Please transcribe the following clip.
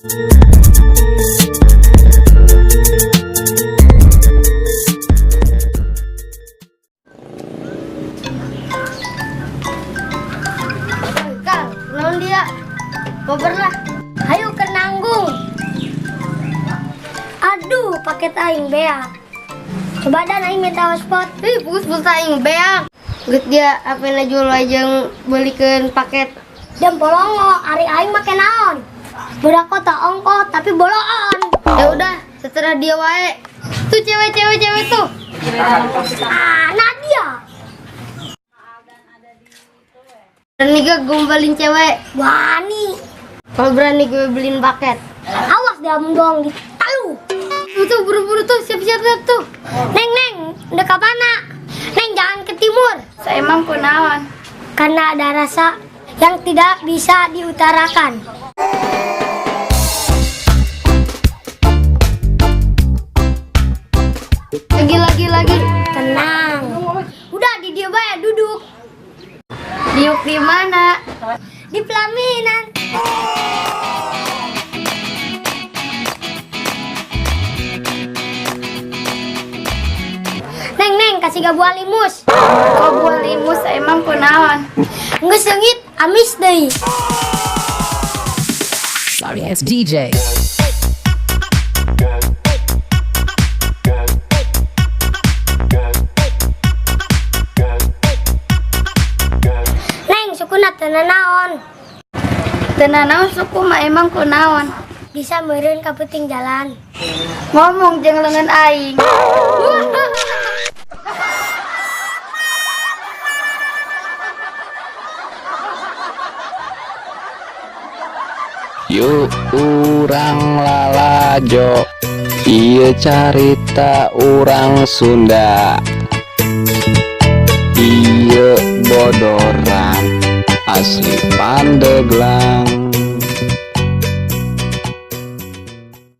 Kang, naon dia? Koperlah. Hayu ke nanggung. Aduh, paket aing beak. Coba dan aing minta hotspot. Pulsa aing beak. Gut dia apa na jual aja belikan paket. Dan bolongo, ari aing make naon? Budak kota ongko tapi boloan. Ya udah, setelah dia wae. Tuh cewek tuh. Nadia. Berani gak gue beliin cewek? Wani. Kalau berani gue beliin paket. Awas dia mendong di talu. Tuh buru-buru tuh siap-siap tuh. Neng, udah ke mana? Neng jangan ke timur. Saya emang kunaon. Karena ada rasa yang tidak bisa diutarakan. Lagi. Tenang. Udah di dia ya duduk. Diuk di mana? Di pelaminan. Neng, kasih gak buah limus. Kok buah limus emang kunaon? Nggak sengit, amis deh. Sorry, it's DJ. Neng, sukuna tenanaon. Tenanaon suku mah emang kunaon. Bisa meureun ka peuting jalan. Ngomong jeung leungeun aing. Yuk urang lalajo, ieu carita urang Sunda. Ieu bodoran asli Pandeglang.